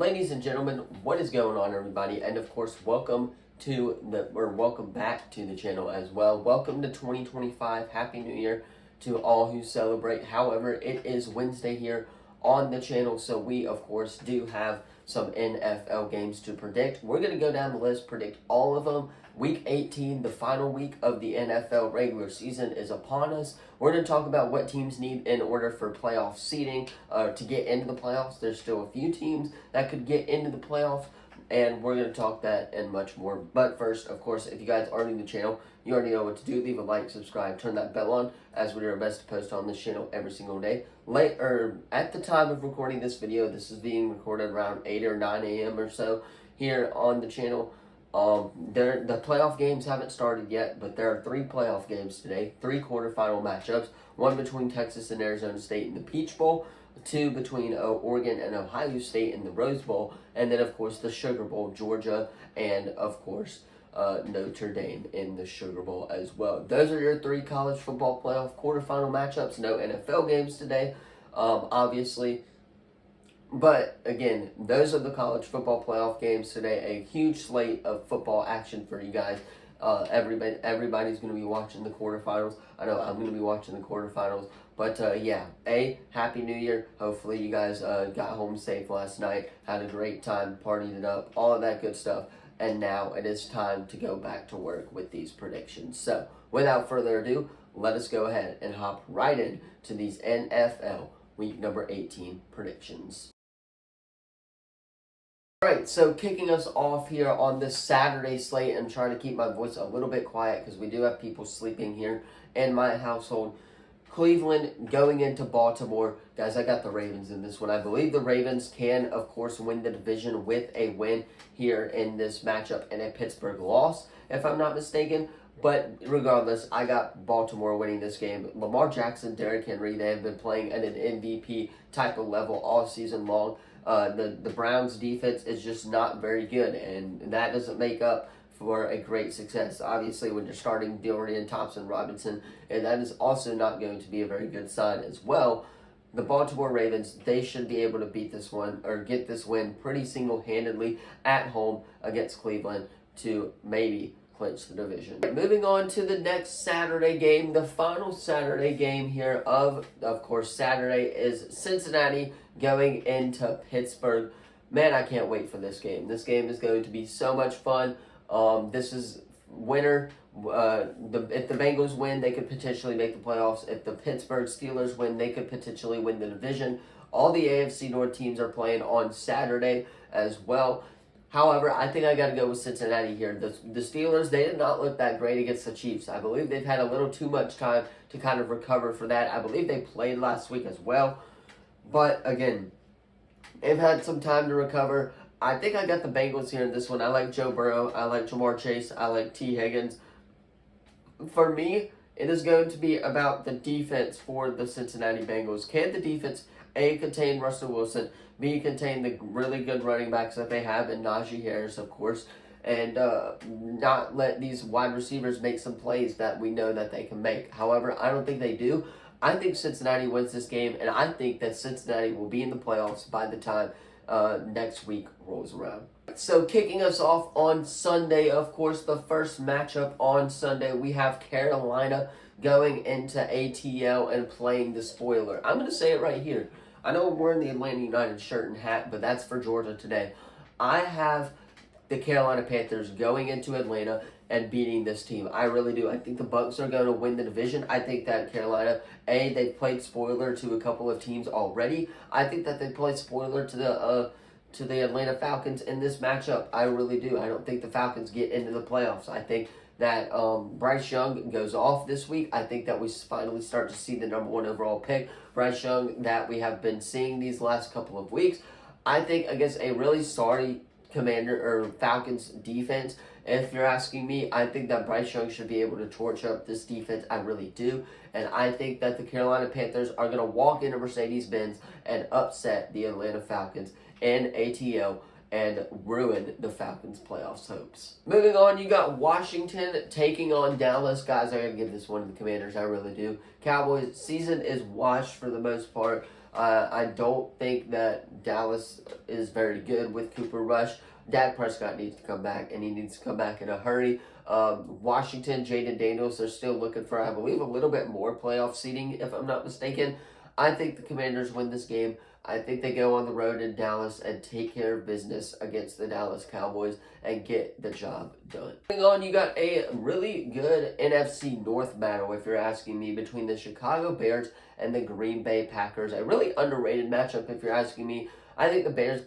Ladies and gentlemen, what is going on, everybody? And of course, welcome back to the channel as well. Welcome to 2025. Happy New Year to all who celebrate. However, it is Wednesday here on the channel, so we of course do have some NFL games to predict. We're going to go down the list, predict all of them. Week 18, the final week of the NFL regular season, is upon us. We're going to talk about what teams need in order for playoff seeding to get into the playoffs. There's still a few teams that could get into the playoffs, and we're going to talk that and much more. But first, of course, if you guys are new to the channel, you already know what to do. Leave a like, subscribe, turn that bell on, as we do our best to post on this channel every single day. At the time of recording this video, this is being recorded around 8 or 9 a.m. or so here on the channel. The playoff games haven't started yet, but there are 3 playoff games today, 3 quarterfinal matchups, one between Texas and Arizona State in the Peach Bowl, 2 between Oregon and Ohio State in the Rose Bowl, and then of course the Sugar Bowl, Georgia, and of course Notre Dame in the Sugar Bowl as well. Those are your 3 college football playoff quarterfinal matchups. No NFL games today, obviously. But again, those are the college football playoff games today. A huge slate of football action for you guys. Everybody's going to be watching the quarterfinals. I know I'm going to be watching the quarterfinals. But Happy New Year. Hopefully you guys got home safe last night, had a great time, partied it up, all of that good stuff. And now it is time to go back to work with these predictions. So without further ado, let us go ahead and hop right into these NFL Week number 18 predictions. Alright, so kicking us off here on this Saturday slate, and trying to keep my voice a little bit quiet because we do have people sleeping here in my household. Cleveland going into Baltimore. Guys, I got the Ravens in this one. I believe the Ravens can, of course, win the division with a win here in this matchup and a Pittsburgh loss, if I'm not mistaken. But regardless, I got Baltimore winning this game. Lamar Jackson, Derrick Henry, they have been playing at an MVP type of level all season long. The Browns' defense is just not very good, and that doesn't make up for a great success. Obviously, when you're starting Dorian Thompson-Robinson, and that is also not going to be a very good sign as well. The Baltimore Ravens, they should be able to beat this one, or get this win pretty single-handedly at home against Cleveland to maybe clinch the division. Moving on to the next Saturday game, the final Saturday game here of course, Saturday is Cincinnati going into Pittsburgh. Man, I can't wait for this game. This game is going to be so much fun. This is winner. If the Bengals win, they could potentially make the playoffs. If the Pittsburgh Steelers win, they could potentially win the division. All the AFC North teams are playing on Saturday as well. However, I think I got to go with Cincinnati here. The Steelers, they did not look that great against the Chiefs. I believe they've had a little too much time to kind of recover for that. I believe they played last week as well. But again, they've had some time to recover. I think I got the Bengals here in this one. I like Joe Burrow. I like Jamar Chase. I like T. Higgins. For me, it is going to be about the defense for the Cincinnati Bengals. Can the defense, A, contain Russell Wilson, B, contain the really good running backs that they have in Najee Harris, of course, and not let these wide receivers make some plays that we know that they can make. However, I don't think they do. I think Cincinnati wins this game, and I think that Cincinnati will be in the playoffs by the time next week rolls around. So kicking us off on Sunday, of course, the first matchup on Sunday, we have Carolina going into ATL and playing the spoiler. I'm going to say it right here. I know I'm wearing the Atlanta United shirt and hat, but that's for Georgia today. I have the Carolina Panthers going into Atlanta and beating this team. I really do. I think the Bucs are going to win the division. I think that Carolina, A, they've played spoiler to a couple of teams already. I think that they played spoiler to the Atlanta Falcons in this matchup. I really do. I don't think the Falcons get into the playoffs. I think that Bryce Young goes off this week. I think that we finally start to see the number 1 overall pick, Bryce Young, that we have been seeing these last couple of weeks. I think against a really sorry Falcons defense, if you're asking me, I think that Bryce Young should be able to torch up this defense. I really do. And I think that the Carolina Panthers are going to walk into Mercedes-Benz and upset the Atlanta Falcons in ATL and ruin the Falcons' playoffs hopes. Moving on, you got Washington taking on Dallas. Guys, I gotta give this one to the Commanders. I really do. Cowboys' season is washed for the most part. I don't think that Dallas is very good with Cooper Rush. Dak Prescott needs to come back, and he needs to come back in a hurry. Washington, Jaden Daniels, they're still looking for, I believe, a little bit more playoff seeding, if I'm not mistaken. I think the Commanders win this game. I think they go on the road in Dallas and take care of business against the Dallas Cowboys and get the job done. Moving on, you got a really good NFC North battle, if you're asking me, between the Chicago Bears and the Green Bay Packers. A really underrated matchup, if you're asking me. I think the Bears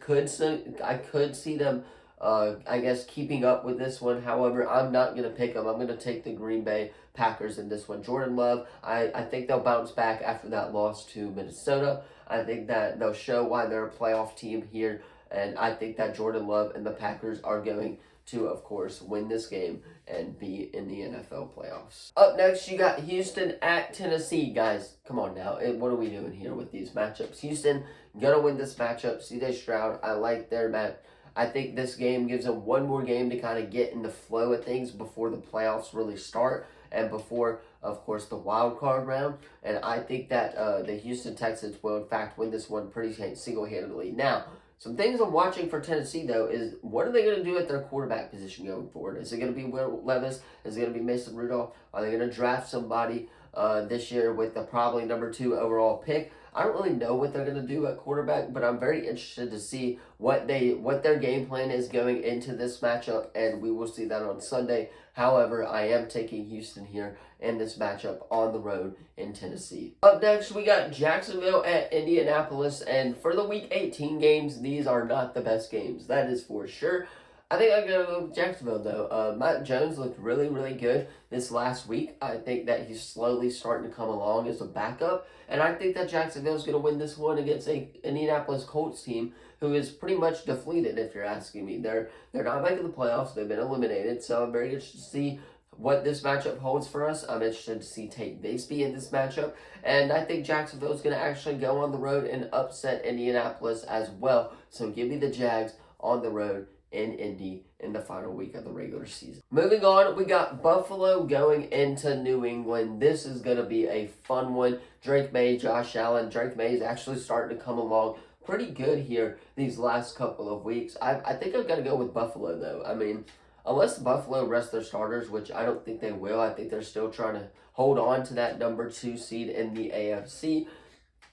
I could see them, I guess, keeping up with this one. However, I'm not going to pick them. I'm going to take the Green Bay Packers in this one. Jordan Love, I think they'll bounce back after that loss to Minnesota. I think that they'll show why they're a playoff team here. And I think that Jordan Love and the Packers are going to, of course, win this game and be in the NFL playoffs. Up next, you got Houston at Tennessee. Guys, come on now. What are we doing here with these matchups? Houston going to win this matchup. CJ Stroud, I like their match. I think this game gives them one more game to kind of get in the flow of things before the playoffs really start and before, of course, the wild card round. And I think that the Houston Texans will, in fact, win this one pretty single-handedly. Now, some things I'm watching for Tennessee, though, is what are they going to do at their quarterback position going forward? Is it going to be Will Levis? Is it going to be Mason Rudolph? Are they going to draft somebody this year with the probably number 2 overall pick? I don't really know what they're going to do at quarterback, but I'm very interested to see what their game plan is going into this matchup, and we will see that on Sunday. However, I am taking Houston here in this matchup on the road in Tennessee. Up next, we got Jacksonville at Indianapolis, and for the Week 18 games, these are not the best games. That is for sure. I think I'm going to go with Jacksonville, though. Matt Jones looked really, really good this last week. I think that he's slowly starting to come along as a backup. And I think that Jacksonville is going to win this one against an Indianapolis Colts team who is pretty much deflated, if you're asking me. They're not making the playoffs. They've been eliminated. So I'm very interested to see what this matchup holds for us. I'm interested to see Tate Bigsby in this matchup. And I think Jacksonville is going to actually go on the road and upset Indianapolis as well. So give me the Jags on the road in Indy in the final week of the regular season. Moving on, we got Buffalo going into New England. This is going to be a fun one. Drake May, Josh Allen. Drake May is actually starting to come along pretty good here these last couple of weeks. I think I've got to go with Buffalo, though. I mean, unless Buffalo rests their starters, which I don't think they will. I think they're still trying to hold on to that number 2 seed in the AFC.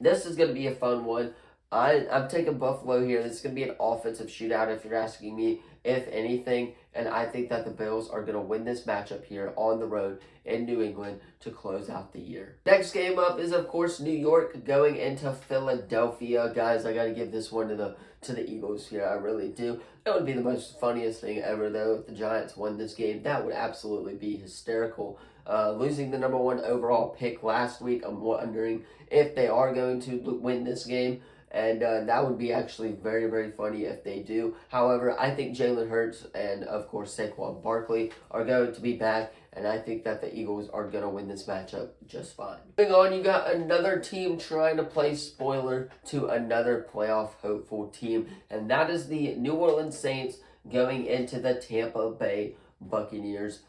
This is going to be a fun one. I'm taking Buffalo here. This is going to be an offensive shootout if you're asking me, if anything. And I think that the Bills are going to win this matchup here on the road in New England to close out the year. Next game up is, of course, New York going into Philadelphia. Guys, I got to give this one to the Eagles here. I really do. That would be the most funniest thing ever, though, if the Giants won this game. That would absolutely be hysterical. Losing the number 1 overall pick last week, I'm wondering if they are going to win this game. And that would be actually very, very funny if they do. However, I think Jalen Hurts and, of course, Saquon Barkley are going to be back. And I think that the Eagles are going to win this matchup just fine. Moving on, you got another team trying to play spoiler to another playoff hopeful team. And that is the New Orleans Saints going into the Tampa Bay Buccaneers.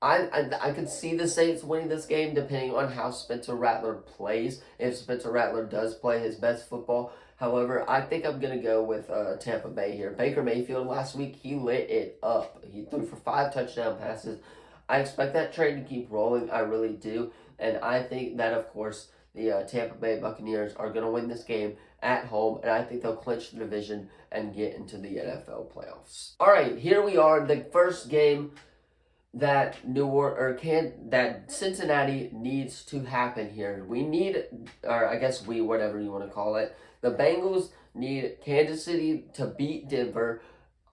I could see the Saints winning this game depending on how Spencer Rattler plays. If Spencer Rattler does play his best football. However, I think I'm going to go with Tampa Bay here. Baker Mayfield last week, he lit it up. He threw for 5 touchdown passes. I expect that trade to keep rolling. I really do. And I think that, of course, the Tampa Bay Buccaneers are going to win this game at home. And I think they'll clinch the division and get into the NFL playoffs. All right, here we are. The first game that Cincinnati needs to happen here. We need, or I guess whatever you want to call it. The Bengals need Kansas City to beat Denver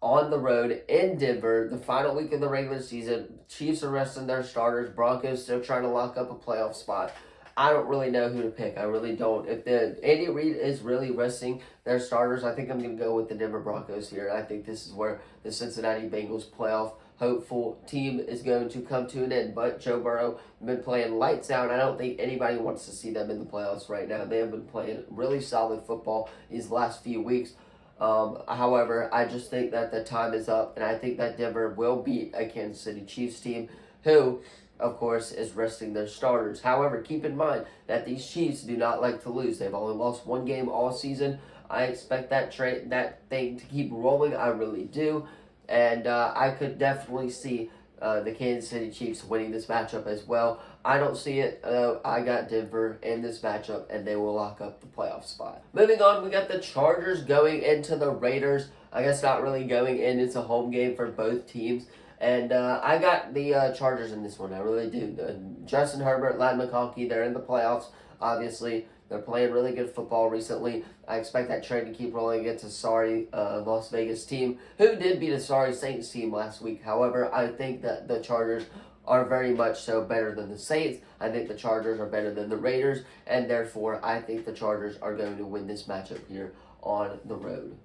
on the road in Denver, the final week of the regular season. Chiefs are resting their starters. Broncos still trying to lock up a playoff spot. I don't really know who to pick. I really don't. If Andy Reid is really resting their starters, I think I'm going to go with the Denver Broncos here. I think this is where the Cincinnati Bengals playoff hopeful team is going to come to an end. But Joe Burrow has been playing lights out. I don't think anybody wants to see them in the playoffs right now. They have been playing really solid football these last few weeks. However, I just think that the time is up, and I think that Denver will beat a Kansas City Chiefs team who of course, is resting their starters. However, keep in mind that these Chiefs do not like to lose. They've only lost one game all season. I expect that thing to keep rolling. I really do. And I could definitely see the Kansas City Chiefs winning this matchup as well. I don't see it. I got Denver in this matchup, and they will lock up the playoff spot. Moving on, we got the Chargers going into the Raiders. I guess not really going in. It's a home game for both teams. And I got the Chargers in this one. I really do. Justin Herbert, Ladd McConkey, they're in the playoffs, obviously. They're playing really good football recently. I expect that trend to keep rolling against a sorry Las Vegas team, who did beat a sorry Saints team last week. However, I think that the Chargers are very much so better than the Saints. I think the Chargers are better than the Raiders, and therefore I think the Chargers are going to win this matchup here on the road.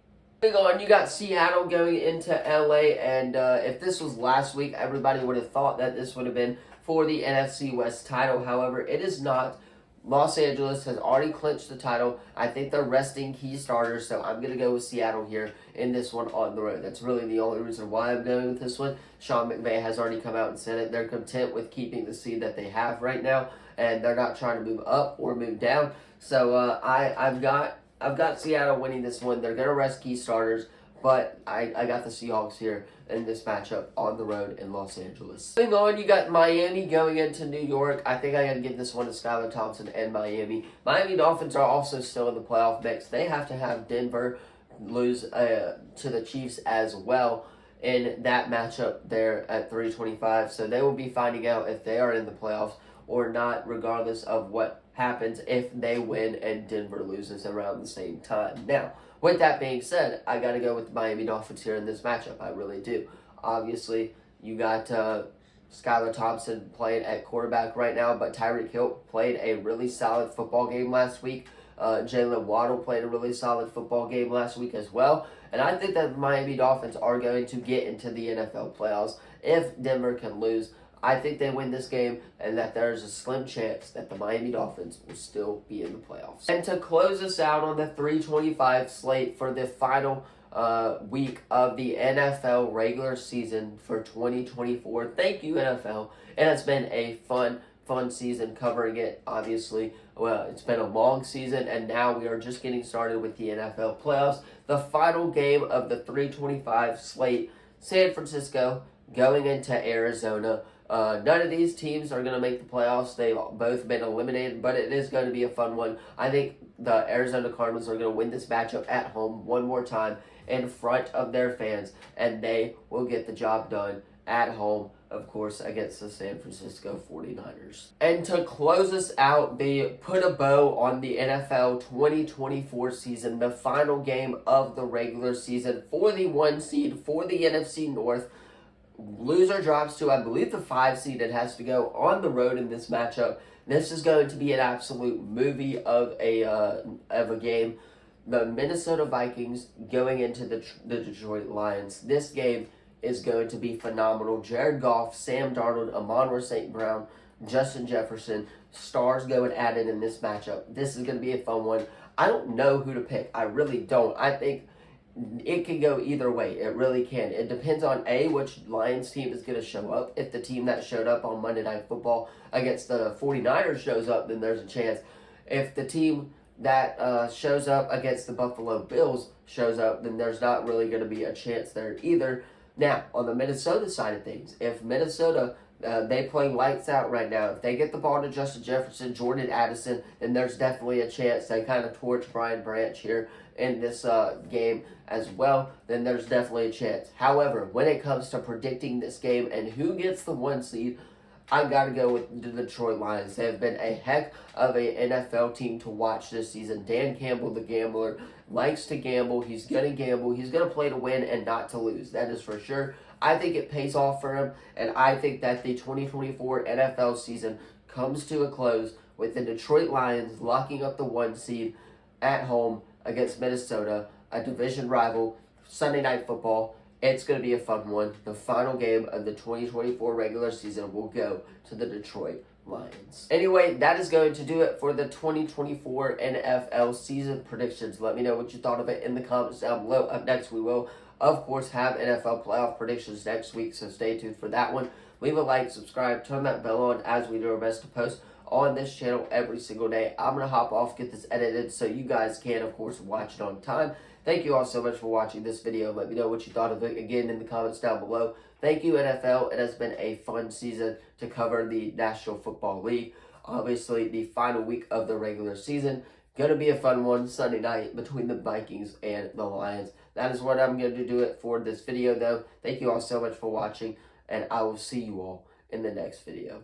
Moving on, you got Seattle going into LA, and if this was last week, everybody would have thought that this would have been for the NFC West title. However, it is not. Los Angeles has already clinched the title. I think they're resting key starters, so I'm going to go with Seattle here in this one on the road. That's really the only reason why I'm going with this one. Sean McVay has already come out and said it. They're content with keeping the seed that they have right now, and they're not trying to move up or move down. So I've got Seattle winning this one. They're going to rest key starters, but I got the Seahawks here in this matchup on the road in Los Angeles. Moving on, you got Miami going into New York. I think I got to give this one to Skylar Thompson and Miami. Miami Dolphins are also still in the playoff mix. They have to have Denver lose to the Chiefs as well in that matchup there at 325. So they will be finding out if they are in the playoffs or not, regardless of what happens if they win and Denver loses around the same time. Now, with that being said, I got to go with the Miami Dolphins here in this matchup. I really do. Obviously, you got Skylar Thompson playing at quarterback right now, but Tyreek Hill played a really solid football game last week. Jalen Waddle played a really solid football game last week as well. And I think that the Miami Dolphins are going to get into the NFL playoffs if Denver can lose. I think they win this game, and that there's a slim chance that the Miami Dolphins will still be in the playoffs. And to close us out on the 325 slate for the final week of the NFL regular season for 2024. Thank you, NFL. It has been a fun season covering it, obviously. Well, it's been a long season, and now we are just getting started with the NFL playoffs. The final game of the 325 slate, San Francisco going into Arizona. None of these teams are going to make the playoffs. They've both been eliminated, but it is going to be a fun one. I think the Arizona Cardinals are going to win this matchup at home one more time in front of their fans, and they will get the job done at home, of course, against the San Francisco 49ers. And to close us out, they put a bow on the NFL 2024 season, the final game of the regular season for the 1 seed for the NFC North. Loser drops to, I believe, the 5 seed. It has to go on the road in this matchup. This is going to be an absolute movie of a game. The Minnesota Vikings going into the Detroit Lions. This game is going to be phenomenal. Jared Goff, Sam Darnold, Amon-Ra St. Brown, Justin Jefferson, stars going at it in this matchup. This is going to be a fun one. I don't know who to pick. I really don't. I think it can go either way. It really can. It depends on which Lions team is going to show up. If the team that showed up on Monday Night Football against the 49ers shows up, then there's a chance. If the team that shows up against the Buffalo Bills shows up, then there's not really going to be a chance there either. Now, on the Minnesota side of things, if Minnesota, they play lights out right now. If they get the ball to Justin Jefferson, Jordan Addison, then there's definitely a chance they kind of torch Brian Branch here in this game as well, then there's definitely a chance. However, when it comes to predicting this game and who gets the 1 seed, I've got to go with the Detroit Lions. They have been a heck of a NFL team to watch this season. Dan Campbell, the gambler, likes to gamble. He's going to gamble. He's going to play to win and not to lose. That is for sure. I think it pays off for him, and I think that the 2024 NFL season comes to a close with the Detroit Lions locking up the 1 seed at home against Minnesota, a division rival, Sunday Night Football. It's going to be a fun one. The final game of the 2024 regular season will go to the Detroit Lions. Anyway, that is going to do it for the 2024 NFL season predictions. Let me know what you thought of it in the comments down below. Up next, we will, of course, have NFL playoff predictions next week, so stay tuned for that one. Leave a like, subscribe, turn that bell on as we do our best to post on this channel every single day. I'm going to hop off, get this edited so you guys can, of course, watch it on time. Thank you all so much for watching this video. Let me know what you thought of it again in the comments down below. Thank you, NFL. It has been a fun season to cover the National Football League. Obviously, the final week of the regular season. Going to be a fun one Sunday night between the Vikings and the Lions. That is what I'm going to do it for this video, though. Thank you all so much for watching, and I will see you all in the next video.